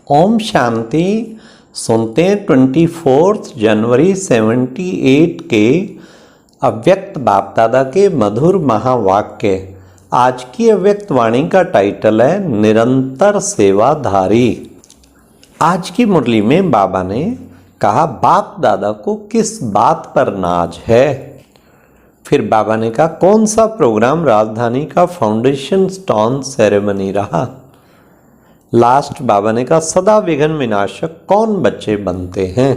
ओम शांति। सुनते हैं 24 जनवरी 78 के अव्यक्त बाप दादा के मधुर महावाक्य। आज की अव्यक्त वाणी का टाइटल है निरंतर सेवाधारी। आज की मुरली में बाबा ने कहा बाप दादा को किस बात पर नाज है। फिर बाबा ने कहा कौन सा प्रोग्राम राजधानी का फाउंडेशन स्टोन सेरेमनी रहा। लास्ट बाबा ने कहा सदा विघ्न विनाशक कौन बच्चे बनते हैं।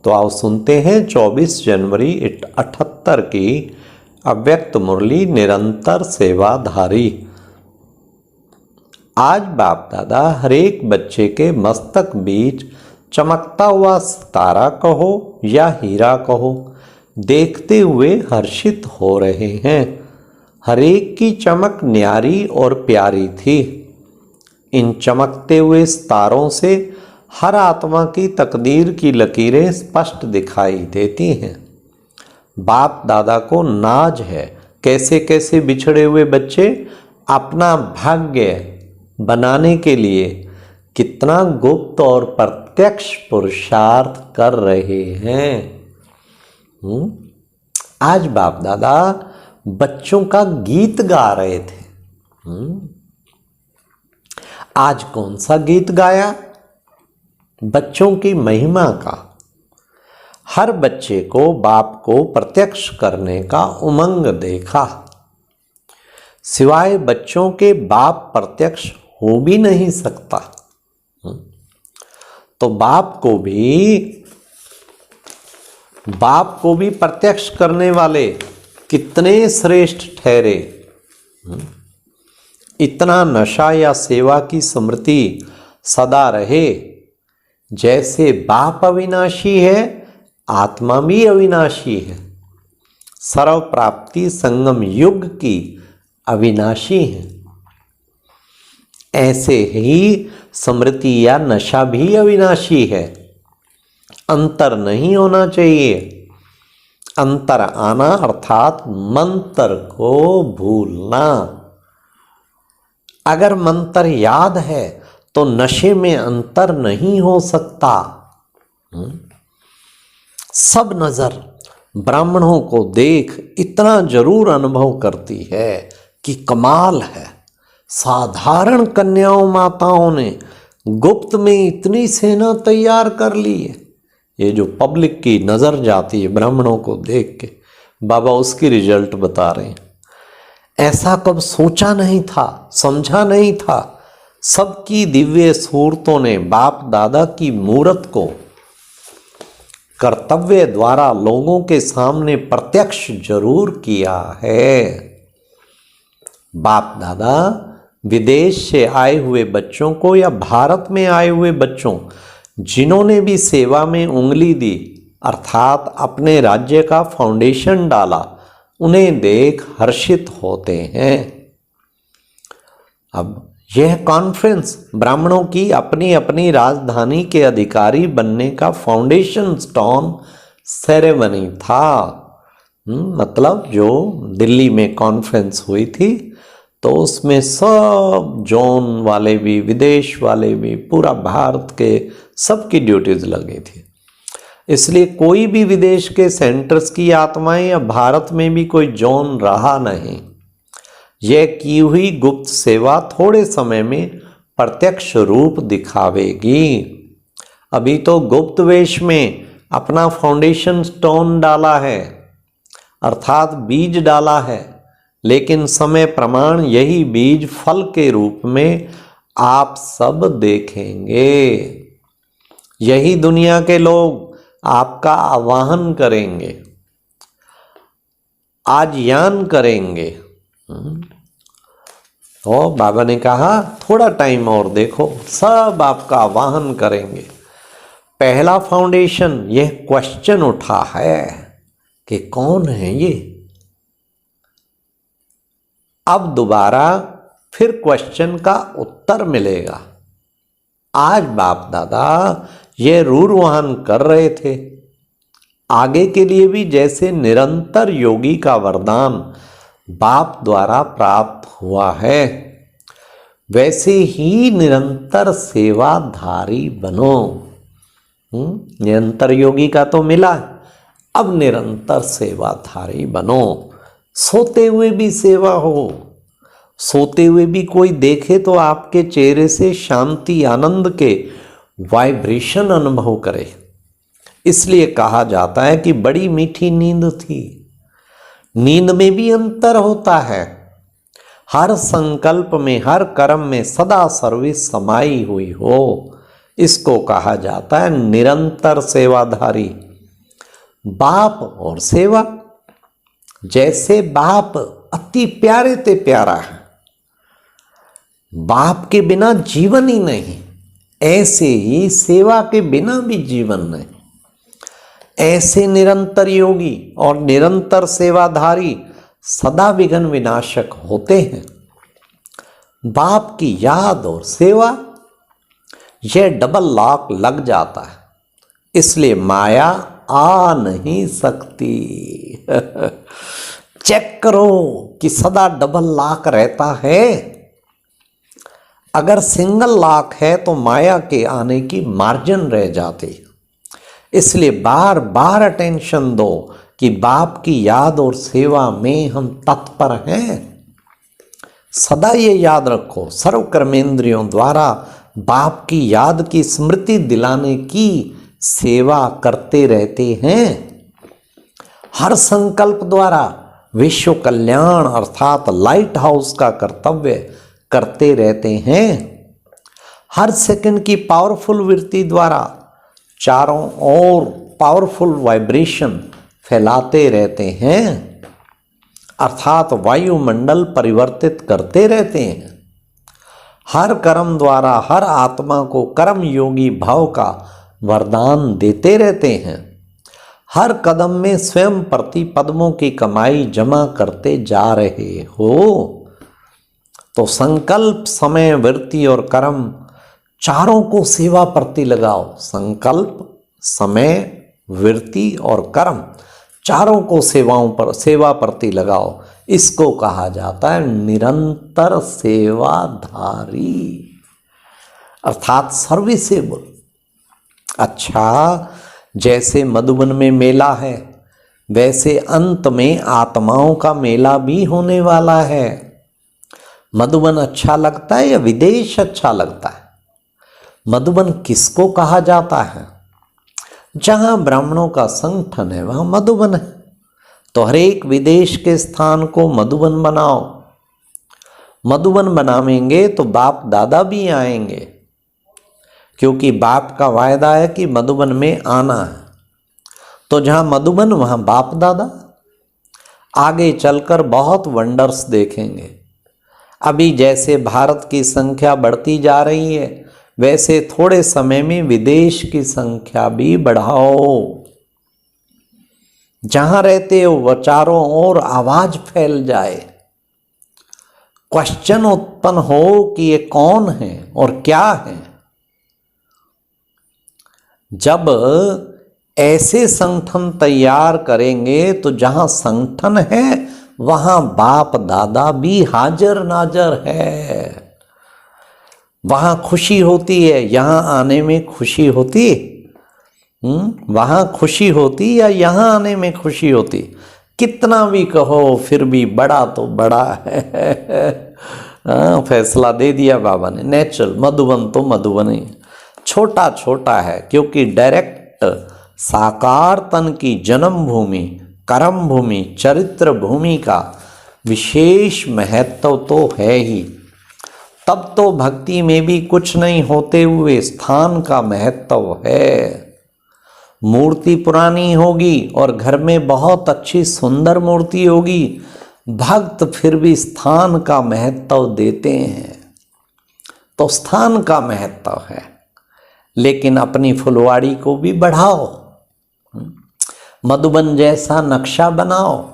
तो आओ सुनते हैं 24 जनवरी 78 की अव्यक्त मुरली निरंतर सेवाधारी। आज बाप दादा हर एक बच्चे के मस्तक बीच चमकता हुआ सितारा कहो या हीरा कहो देखते हुए हर्षित हो रहे हैं। हर एक की चमक न्यारी और प्यारी थी। इन चमकते हुए सितारों से हर आत्मा की तकदीर की लकीरें स्पष्ट दिखाई देती हैं। बाप दादा को नाज है कैसे कैसे बिछड़े हुए बच्चे अपना भाग्य बनाने के लिए कितना गुप्त और प्रत्यक्ष पुरुषार्थ कर रहे हैं। आज बाप दादा बच्चों का गीत गा रहे थे। आज कौन सा गीत गाया? बच्चों की महिमा का। हर बच्चे को बाप को प्रत्यक्ष करने का उमंग देखा। सिवाय बच्चों के बाप प्रत्यक्ष हो भी नहीं सकता। तो बाप को भी प्रत्यक्ष करने वाले कितने श्रेष्ठ ठहरे। इतना नशा या सेवा की स्मृति सदा रहे। जैसे बाप अविनाशी है आत्मा भी अविनाशी है। सर्व प्राप्ति संगम युग की अविनाशी है। ऐसे ही स्मृति या नशा भी अविनाशी है। अंतर नहीं होना चाहिए। अंतर आना अर्थात मंत्र को भूलना। अगर मंत्र याद है तो नशे में अंतर नहीं हो सकता। सब नजर ब्राह्मणों को देख इतना जरूर अनुभव करती है कि कमाल है। साधारण कन्याओं माताओं ने गुप्त में इतनी सेना तैयार कर ली है। ये जो पब्लिक की नजर जाती है ब्राह्मणों को देख के, बाबा उसकी रिजल्ट बता रहे हैं। ऐसा कब सोचा नहीं था, समझा नहीं था। सबकी दिव्य सूरतों ने बाप दादा की मूरत को कर्तव्य द्वारा लोगों के सामने प्रत्यक्ष जरूर किया है। बाप दादा विदेश से आए हुए बच्चों को या भारत में आए हुए बच्चों जिन्होंने भी सेवा में उंगली दी अर्थात अपने राज्य का फाउंडेशन डाला उन्हें देख हर्षित होते हैं। अब यह कॉन्फ्रेंस ब्राह्मणों की अपनी अपनी राजधानी के अधिकारी बनने का फाउंडेशन स्टोन सेरेमनी था। मतलब जो दिल्ली में कॉन्फ्रेंस हुई थी तो उसमें सब जोन वाले भी विदेश वाले भी पूरा भारत के सबकी ड्यूटीज लगी थी। इसलिए कोई भी विदेश के सेंटर्स की आत्माएं या भारत में भी कोई जोन रहा नहीं। यह की हुई गुप्त सेवा थोड़े समय में प्रत्यक्ष रूप दिखावेगी। अभी तो गुप्त वेश में अपना फाउंडेशन स्टोन डाला है अर्थात बीज डाला है, लेकिन समय प्रमाण यही बीज फल के रूप में आप सब देखेंगे। यही दुनिया के लोग आपका आवाहन करेंगे, आज्ञान करेंगे। तो बाबा ने कहा थोड़ा टाइम और देखो, सब आपका आवाहन करेंगे। पहला फाउंडेशन यह क्वेश्चन उठा है कि कौन है ये। अब दोबारा फिर क्वेश्चन का उत्तर मिलेगा। आज बाप दादा ये रूरवाहन कर रहे थे। आगे के लिए भी जैसे निरंतर योगी का वरदान बाप द्वारा प्राप्त हुआ है। वैसे ही निरंतर सेवाधारी बनो। निरंतर योगी का तो मिला, अब निरंतर सेवाधारी बनो। सोते हुए भी सेवा हो, सोते हुए भी कोई देखे तो आपके चेहरे से शांति आनंद के वाइब्रेशन अनुभव करे। इसलिए कहा जाता है कि बड़ी मीठी नींद थी। नींद में भी अंतर होता है। हर संकल्प में, हर कर्म में सदा सर्विस समाई हुई हो, इसको कहा जाता है निरंतर सेवाधारी। बाप और सेवा, जैसे बाप अति प्यारे ते प्यारा है, बाप के बिना जीवन ही नहीं, ऐसे ही सेवा के बिना भी जीवन नहीं। ऐसे निरंतर योगी और निरंतर सेवाधारी सदा विघ्न विनाशक होते हैं। बाप की याद और सेवा, यह डबल लॉक लग जाता है, इसलिए माया आ नहीं सकती। चेक करो कि सदा डबल लॉक रहता है। अगर सिंगल लॉक है तो माया के आने की मार्जिन रह जाती। इसलिए बार बार अटेंशन दो कि बाप की याद और सेवा में हम तत्पर हैं। सदा ये याद रखो, सर्व कर्मेंद्रियों द्वारा बाप की याद की स्मृति दिलाने की सेवा करते रहते हैं। हर संकल्प द्वारा विश्व कल्याण अर्थात लाइट हाउस का कर्तव्य करते रहते हैं। हर सेकंड की पावरफुल वृत्ति द्वारा चारों ओर पावरफुल वाइब्रेशन फैलाते रहते हैं, अर्थात वायुमंडल परिवर्तित करते रहते हैं। हर कर्म द्वारा हर आत्मा को कर्म योगी भाव का वरदान देते रहते हैं। हर कदम में स्वयं प्रति पद्मों की कमाई जमा करते जा रहे हो। तो संकल्प, समय, वृत्ति और कर्म चारों को सेवा प्रति लगाओ। संकल्प, समय, वृत्ति और कर्म चारों को सेवा प्रति लगाओ। इसको कहा जाता है निरंतर सेवाधारी, अर्थात सर्विसेबल। अच्छा, जैसे मधुबन में मेला है, वैसे अंत में आत्माओं का मेला भी होने वाला है। मधुबन अच्छा लगता है या विदेश अच्छा लगता है? मधुबन किसको कहा जाता है? जहां ब्राह्मणों का संगठन है वहां मधुबन है। तो हर एक विदेश के स्थान को मधुबन बनाओ। मधुबन बनावेंगे तो बाप दादा भी आएंगे, क्योंकि बाप का वायदा है कि मधुबन में आना है। तो जहां मधुबन वहां बाप दादा। आगे चलकर बहुत वंडर्स देखेंगे। अभी जैसे भारत की संख्या बढ़ती जा रही है, वैसे थोड़े समय में विदेश की संख्या भी बढ़ाओ। जहां रहते हो वह चारों ओर आवाज फैल जाए, क्वेश्चन उत्पन्न हो कि ये कौन है और क्या है। जब ऐसे संगठन तैयार करेंगे तो जहां संगठन है वहां बाप दादा भी हाजिर नाजर है। वहां खुशी होती है, यहां आने में खुशी होती? वहां खुशी होती या यहां आने में खुशी होती? कितना भी कहो फिर भी बड़ा तो बड़ा है। फैसला दे दिया बाबा ने, नेचुरल मधुबन तो मधुबन ही, छोटा छोटा है, क्योंकि डायरेक्ट साकार तन की जन्म भूमि, कर्म भूमि, चरित्र भूमि का विशेष महत्व तो है ही। तब तो भक्ति में भी कुछ नहीं होते हुए स्थान का महत्व है। मूर्ति पुरानी होगी और घर में बहुत अच्छी सुंदर मूर्ति होगी, भक्त फिर भी स्थान का महत्व देते हैं। तो स्थान का महत्व है, लेकिन अपनी फुलवाड़ी को भी बढ़ाओ। मधुबन जैसा नक्शा बनाओ।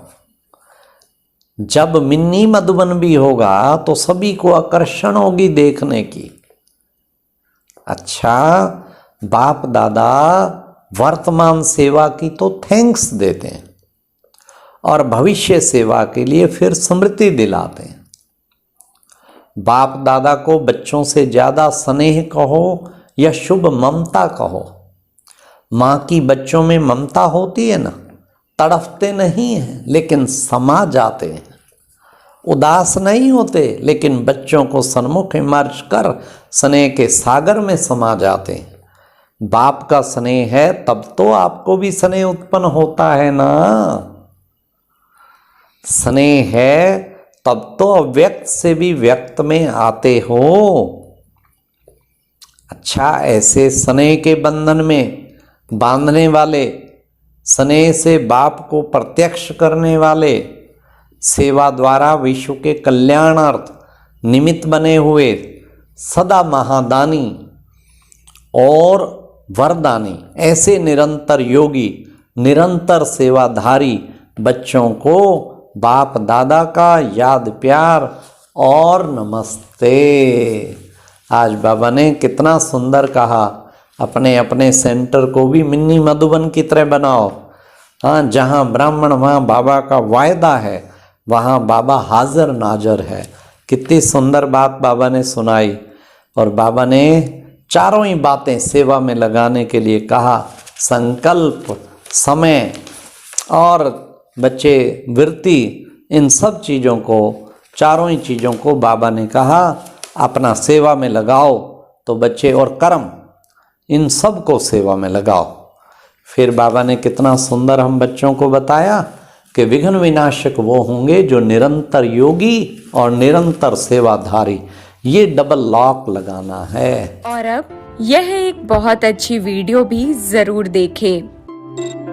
जब मिनी मधुबन भी होगा तो सभी को आकर्षण होगी देखने की। अच्छा, बाप दादा वर्तमान सेवा की तो थैंक्स देते हैं और भविष्य सेवा के लिए फिर स्मृति दिलाते हैं। बाप दादा को बच्चों से ज़्यादा स्नेह कहो या शुभ ममता कहो। माँ की बच्चों में ममता होती है ना, तड़फते नहीं हैं लेकिन समा जाते हैं, उदास नहीं होते लेकिन बच्चों को सन्मुख इमर्ज कर स्नेह के सागर में समा जाते हैं। बाप का स्नेह है तब तो आपको भी स्नेह उत्पन्न होता है ना। स्नेह है तब तो अव्यक्त से भी व्यक्त में आते हो। अच्छा, ऐसे स्नेह के बंधन में बांधने वाले, स्नेह से बाप को प्रत्यक्ष करने वाले, सेवा द्वारा विश्व के कल्याणार्थ निमित्त बने हुए सदा महादानी और वरदानी ऐसे निरंतर योगी, निरंतर सेवाधारी बच्चों को बाप दादा का याद प्यार और नमस्ते। आज बाबा ने कितना सुंदर कहा, अपने अपने सेंटर को भी मिनी मधुबन की तरह बनाओ। हाँ, जहाँ ब्राह्मण वहाँ बाबा का वायदा है, वहाँ बाबा हाजिर नाजर है। कितनी सुंदर बात बाबा ने सुनाई। और बाबा ने चारों ही बातें सेवा में लगाने के लिए कहा, संकल्प, समय और बच्चे वृत्ति, इन सब चीज़ों को, चारों ही चीज़ों को बाबा ने कहा अपना सेवा में लगाओ। तो बच्चे और कर्म, इन सब को सेवा में लगाओ। फिर बाबा ने कितना सुंदर हम बच्चों को बताया कि विघ्न विनाशक वो होंगे जो निरंतर योगी और निरंतर सेवाधारी। ये डबल लॉक लगाना है। और अब यह एक बहुत अच्छी वीडियो भी जरूर देखें।